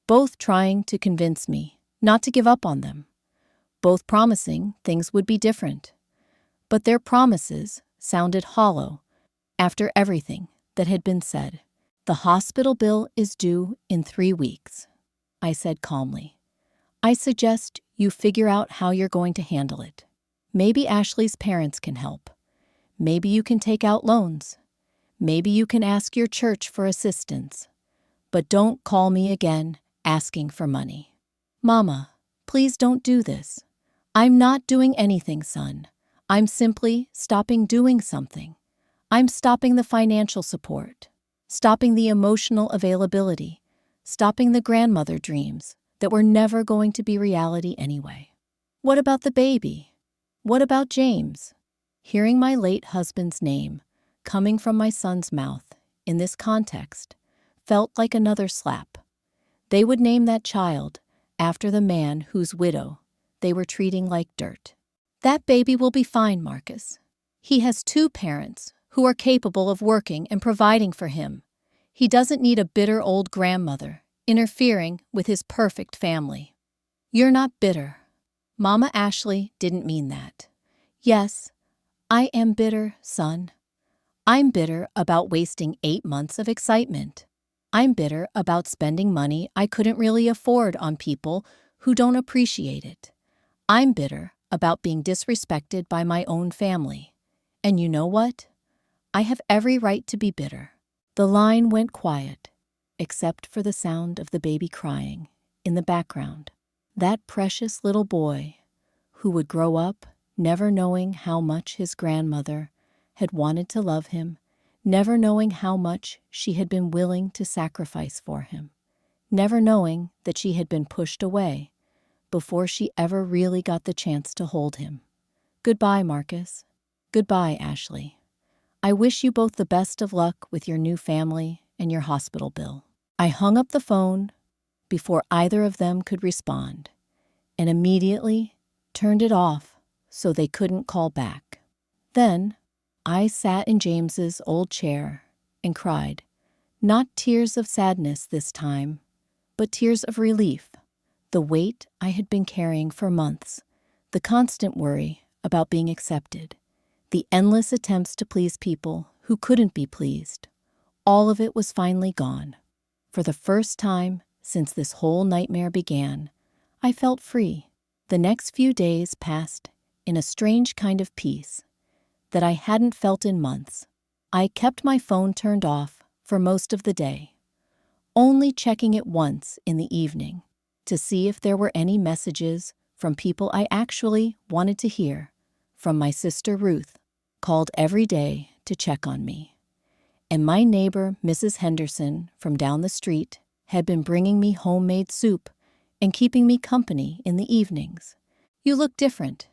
both trying to convince me not to give up on them, both promising things would be different. But their promises sounded hollow after everything that had been said. The hospital bill is due in 3 weeks, I said calmly. I suggest you figure out how you're going to handle it. Maybe Ashley's parents can help. Maybe you can take out loans. Maybe you can ask your church for assistance. But don't call me again asking for money. Mama, please don't do this. I'm not doing anything, son. I'm simply stopping doing something. I'm stopping the financial support, stopping the emotional availability, stopping the grandmother dreams that were never going to be reality anyway. What about the baby? What about James? Hearing my late husband's name coming from my son's mouth in this context felt like another slap. They would name that child after the man whose widow they were treating like dirt. That baby will be fine, Marcus. He has 2 parents who are capable of working and providing for him. He doesn't need a bitter old grandmother interfering with his perfect family. You're not bitter. Mama Ashley didn't mean that. Yes, I am bitter, son. I'm bitter about wasting 8 months of excitement. I'm bitter about spending money I couldn't really afford on people who don't appreciate it. I'm bitter about being disrespected by my own family. And you know what? I have every right to be bitter. The line went quiet, except for the sound of the baby crying in the background. That precious little boy who would grow up never knowing how much his grandmother had wanted to love him, never knowing how much she had been willing to sacrifice for him, never knowing that she had been pushed away before she ever really got the chance to hold him. Goodbye, Marcus. Goodbye, Ashley. I wish you both the best of luck with your new family and your hospital bill. I hung up the phone before either of them could respond, and immediately turned it off so they couldn't call back. Then I sat in James's old chair and cried, not tears of sadness this time, but tears of relief. The weight I had been carrying for months, the constant worry about being accepted, the endless attempts to please people who couldn't be pleased, all of it was finally gone. For the first time since this whole nightmare began, I felt free. The next few days passed in a strange kind of peace that I hadn't felt in months. I kept my phone turned off for most of the day, only checking it once in the evening to see if there were any messages from people I actually wanted to hear, from my sister Ruth, called every day to check on me. And my neighbor, Mrs. Henderson, from down the street, had been bringing me homemade soup and keeping me company in the evenings. "You look different,"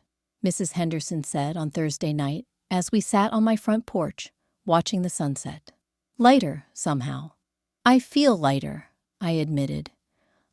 Mrs. Henderson said on Thursday night as we sat on my front porch watching the sunset. "Lighter, somehow." "I feel lighter," I admitted,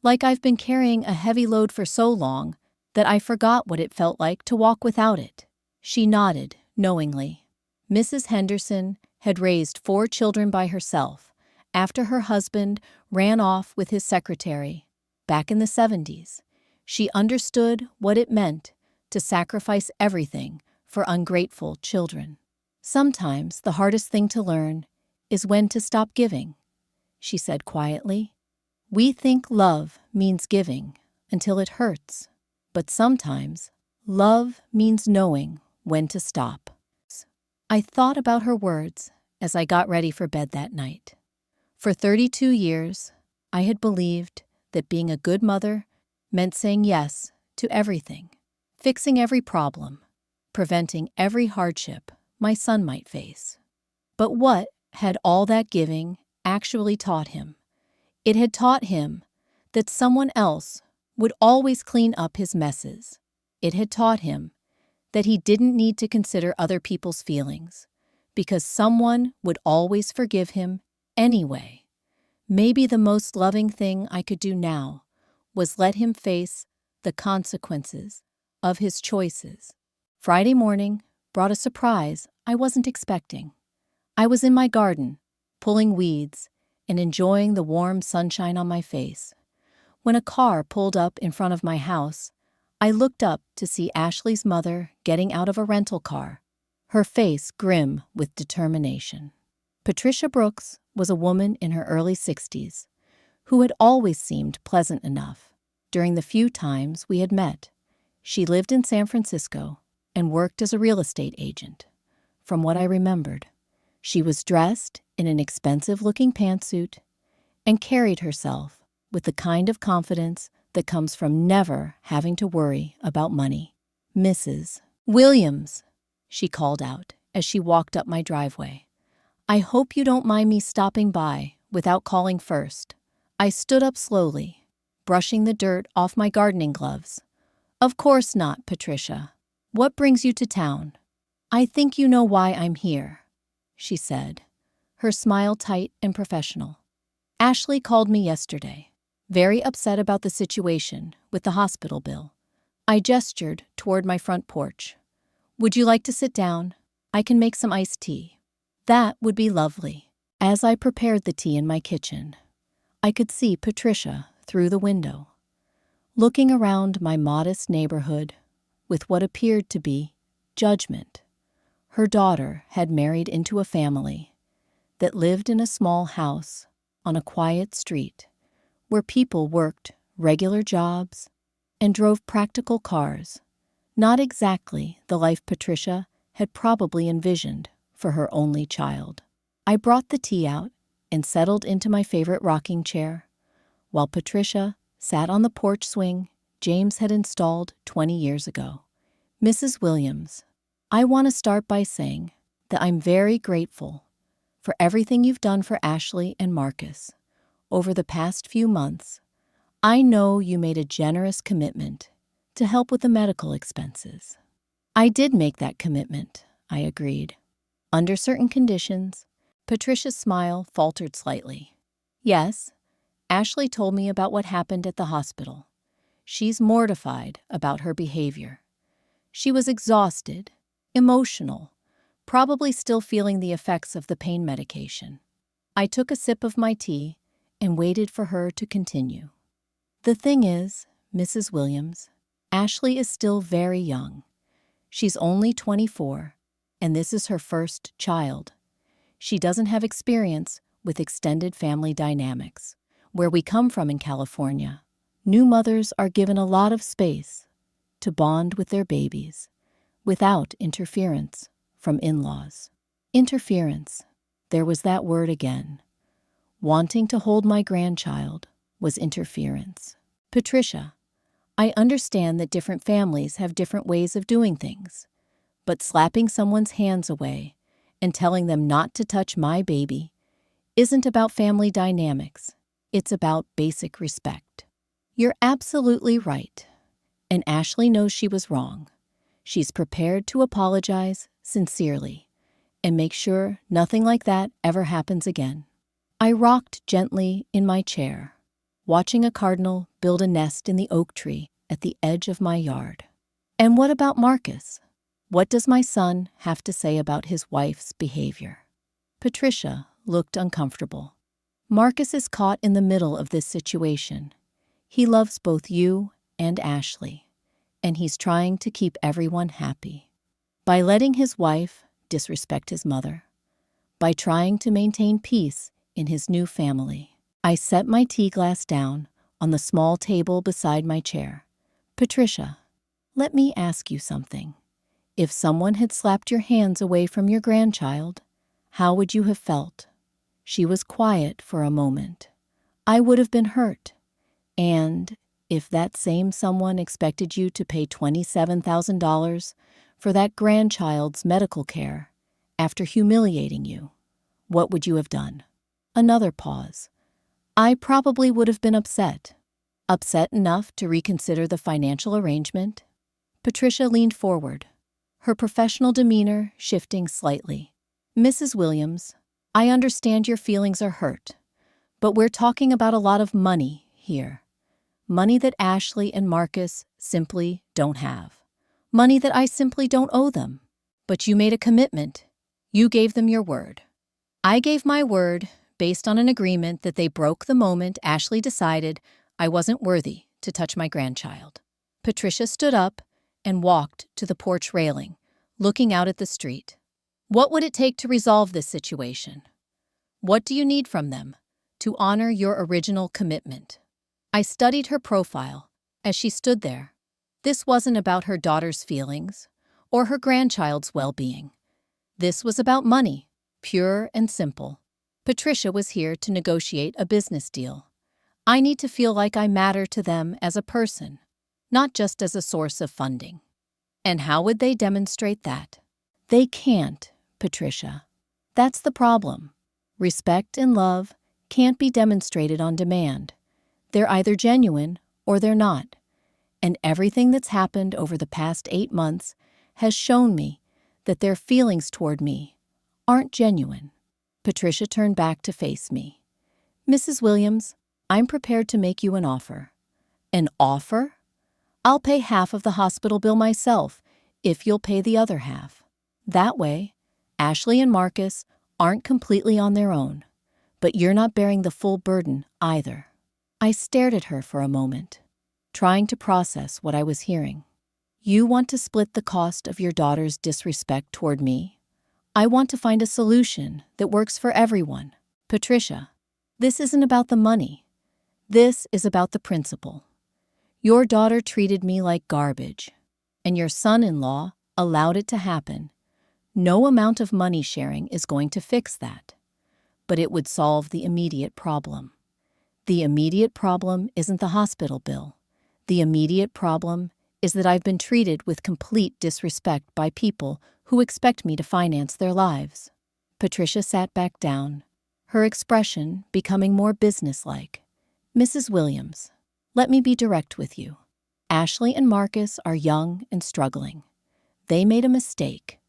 "like I've been carrying a heavy load for so long that I forgot what it felt like to walk without it." She nodded knowingly. Mrs. Henderson had raised 4 children by herself after her husband ran off with his secretary back in the 70s. She understood what it meant to sacrifice everything for ungrateful children. "Sometimes the hardest thing to learn is when to stop giving," she said quietly. "We think love means giving until it hurts, but sometimes love means knowing when to stop." I thought about her words as I got ready for bed that night. For 32 years, I had believed that being a good mother meant saying yes to everything, fixing every problem, preventing every hardship my son might face. But what had all that giving actually taught him? It had taught him that someone else would always clean up his messes. It had taught him that he didn't need to consider other people's feelings, because someone would always forgive him anyway. Maybe the most loving thing I could do now was let him face the consequences of his choices. Friday morning brought a surprise I wasn't expecting. I was in my garden, pulling weeds and enjoying the warm sunshine on my face, when a car pulled up in front of my house. I looked up to see Ashley's mother getting out of a rental car, her face grim with determination. Patricia Brooks was a woman in her early 60s who had always seemed pleasant enough during the few times we had met. She lived in San Francisco and worked as a real estate agent. From what I remembered, she was dressed in an expensive-looking pantsuit and carried herself with the kind of confidence that comes from never having to worry about money. "Mrs. Williams," she called out as she walked up my driveway. "I hope you don't mind me stopping by without calling first." I stood up slowly, brushing the dirt off my gardening gloves. "Of course not, Patricia. What brings you to town?" "I think you know why I'm here," she said, her smile tight and professional. "Ashley called me yesterday, very upset about the situation with the hospital bill." I gestured toward my front porch. "Would you like to sit down? I can make some iced tea." "That would be lovely." As I prepared the tea in my kitchen, I could see Patricia through the window, looking around my modest neighborhood with what appeared to be judgment. Her daughter had married into a family that lived in a small house on a quiet street where people worked regular jobs and drove practical cars. Not exactly the life Patricia had probably envisioned for her only child. I brought the tea out and settled into my favorite rocking chair, while Patricia sat on the porch swing James had installed 20 years ago. "Mrs. Williams, I want to start by saying that I'm very grateful for everything you've done for Ashley and Marcus over the past few months. I know you made a generous commitment to help with the medical expenses." "I did make that commitment," I agreed. "Under certain conditions." Patricia's smile faltered slightly. "Yes, Ashley told me about what happened at the hospital. She's mortified about her behavior. She was exhausted, emotional, probably still feeling the effects of the pain medication." I took a sip of my tea and waited for her to continue. "The thing is, Mrs. Williams, Ashley is still very young. She's only 24, and this is her first child. She doesn't have experience with extended family dynamics. Where we come from in California, new mothers are given a lot of space to bond with their babies without interference from in-laws." Interference. There was that word again. Wanting to hold my grandchild was interference. "Patricia, I understand that different families have different ways of doing things, but slapping someone's hands away and telling them not to touch my baby isn't about family dynamics. It's about basic respect. You're absolutely right, and Ashley knows she was wrong. She's prepared to apologize sincerely and make sure nothing like that ever happens again. I rocked gently in my chair, watching a cardinal build a nest in the oak tree at the edge of my yard. And what about Marcus? What does my son have to say about his wife's behavior? Patricia looked uncomfortable. Marcus is caught in the middle of this situation. He loves both you and Ashley, and he's trying to keep everyone happy. By letting his wife disrespect his mother, by trying to maintain peace in his new family. I set my tea glass down on the small table beside my chair. Patricia, let me ask you something. If someone had slapped your hands away from your grandchild, how would you have felt? She was quiet for a moment. I would have been hurt. And if that same someone expected you to pay $27,000 for that grandchild's medical care after humiliating you, what would you have done? Another pause. I probably would have been upset. Upset enough to reconsider the financial arrangement? Patricia leaned forward, her professional demeanor shifting slightly. Mrs. Williams, I understand your feelings are hurt, but we're talking about a lot of money here. Money that Ashley and Marcus simply don't have. Money that I simply don't owe them. But you made a commitment. You gave them your word. I gave my word based on an agreement that they broke the moment Ashley decided I wasn't worthy to touch my grandchild. Patricia stood up and walked to the porch railing, looking out at the street. What would it take to resolve this situation? What do you need from them to honor your original commitment? I studied her profile as she stood there. This wasn't about her daughter's feelings or her grandchild's well-being. This was about money, pure and simple. Patricia was here to negotiate a business deal. I need to feel like I matter to them as a person, not just as a source of funding. And how would they demonstrate that? They can't, Patricia. That's the problem. Respect and love can't be demonstrated on demand. They're either genuine or they're not. And everything that's happened over the past 8 months has shown me that their feelings toward me aren't genuine. Patricia turned back to face me. Mrs. Williams, I'm prepared to make you an offer. An offer? I'll pay half of the hospital bill myself if you'll pay the other half. That way, Ashley and Marcus aren't completely on their own, but you're not bearing the full burden either. I stared at her for a moment, trying to process what I was hearing. You want to split the cost of your daughter's disrespect toward me? I want to find a solution that works for everyone. Patricia, this isn't about the money. This is about the principle. Your daughter treated me like garbage, and your son-in-law allowed it to happen. No amount of money sharing is going to fix that, but it would solve the immediate problem. The immediate problem isn't the hospital bill. The immediate problem is that I've been treated with complete disrespect by people who expect me to finance their lives. Patricia sat back down, her expression becoming more businesslike. Mrs. Williams, let me be direct with you. Ashley and Marcus are young and struggling. They made a mistake,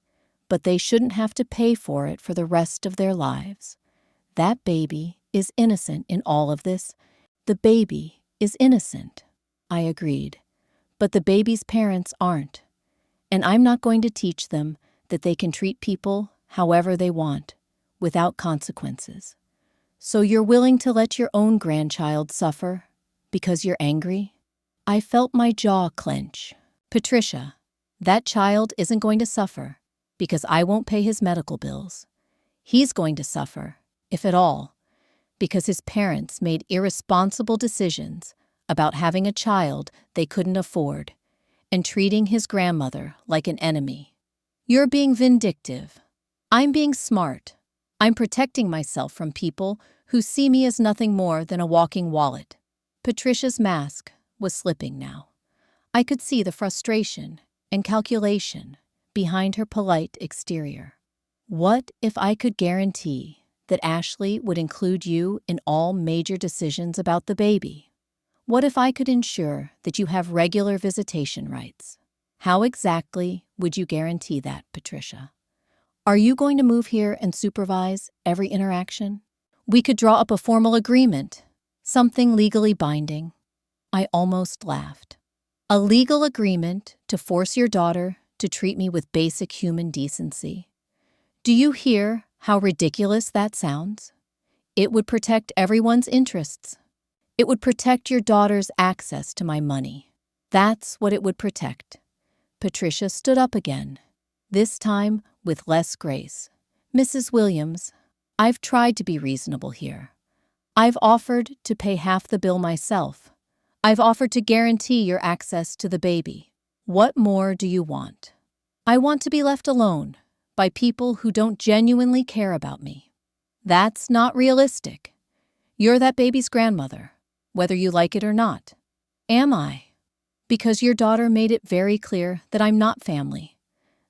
but they shouldn't have to pay for it for the rest of their lives. That baby is innocent in all of this. The baby is innocent. I agreed. But the baby's parents aren't. And I'm not going to teach them that they can treat people however they want, without consequences. So you're willing to let your own grandchild suffer because you're angry? I felt my jaw clench. Patricia, that child isn't going to suffer because I won't pay his medical bills. He's going to suffer, if at all, because his parents made irresponsible decisions about having a child they couldn't afford and treating his grandmother like an enemy. You're being vindictive. I'm being smart. I'm protecting myself from people who see me as nothing more than a walking wallet. Patricia's mask was slipping now. I could see the frustration and calculation behind her polite exterior. What if I could guarantee that Ashley would include you in all major decisions about the baby? What if I could ensure that you have regular visitation rights? How exactly would you guarantee that, Patricia? Are you going to move here and supervise every interaction? We could draw up a formal agreement, something legally binding. I almost laughed. A legal agreement to force your daughter to treat me with basic human decency. Do you hear how ridiculous that sounds? It would protect everyone's interests. It would protect your daughter's access to my money. That's what it would protect. Patricia stood up again, this time with less grace. Mrs. Williams, I've tried to be reasonable here. I've offered to pay half the bill myself. I've offered to guarantee your access to the baby. What more do you want? I want to be left alone by people who don't genuinely care about me. That's not realistic. You're that baby's grandmother, whether you like it or not. Am I? Because your daughter made it very clear that I'm not family.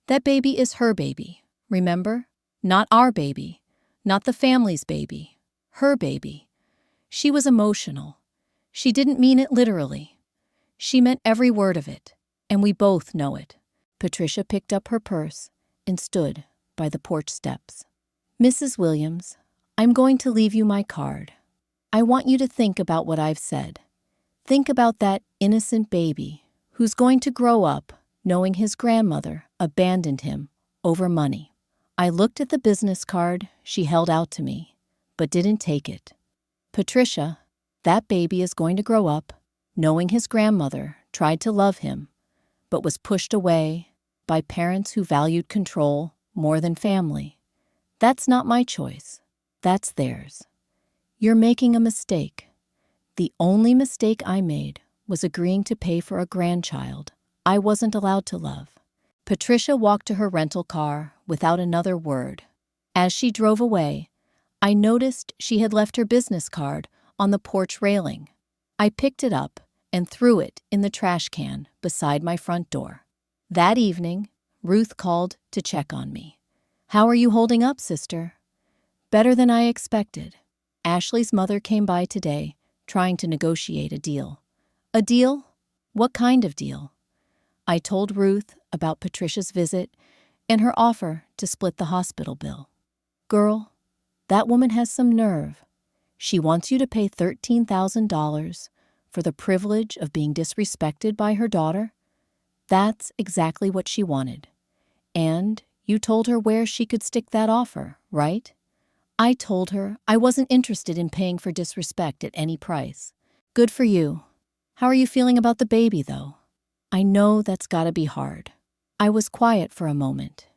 That baby is her baby, remember? Not our baby, not the family's baby, her baby. She was emotional. She didn't mean it literally. She meant every word of it, and we both know it. Patricia picked up her purse and stood by the porch steps. Mrs. Williams, I'm going to leave you my card. I want you to think about what I've said. Think about that innocent baby who's going to grow up knowing his grandmother abandoned him over money. I looked at the business card she held out to me, but didn't take it. Patricia, that baby is going to grow up knowing his grandmother tried to love him, but was pushed away by parents who valued control more than family. That's not my choice. That's theirs. You're making a mistake. The only mistake I made was agreeing to pay for a grandchild I wasn't allowed to love. Patricia walked to her rental car without another word. As she drove away, I noticed she had left her business card on the porch railing. I picked it up and threw it in the trash can beside my front door. That evening, Ruth called to check on me. How are you holding up, sister? Better than I expected. Ashley's mother came by today, trying to negotiate a deal. A deal? What kind of deal? I told Ruth about Patricia's visit and her offer to split the hospital bill. Girl, that woman has some nerve. She wants you to pay $13,000 for the privilege of being disrespected by her daughter. That's exactly what she wanted. And you told her where she could stick that offer, right? I told her I wasn't interested in paying for disrespect at any price. Good for you. How are you feeling about the baby, though? I know that's gotta be hard. I was quiet for a moment,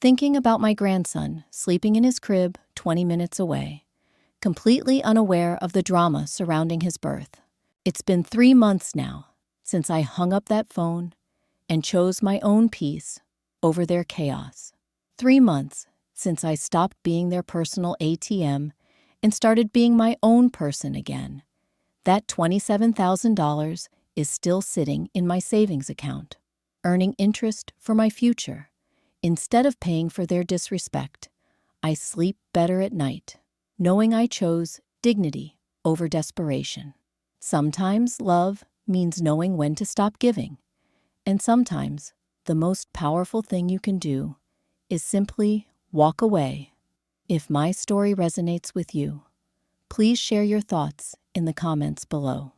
thinking about my grandson sleeping in his crib 20 minutes away, completely unaware of the drama surrounding his birth. It's been 3 months now since I hung up that phone and chose my own peace over their chaos. 3 months since I stopped being their personal ATM and started being my own person again. That $27,000 is still sitting in my savings account, earning interest for my future. Instead of paying for their disrespect, I sleep better at night, knowing I chose dignity over desperation. Sometimes love means knowing when to stop giving, and sometimes the most powerful thing you can do is simply walk away. If my story resonates with you, please share your thoughts in the comments below.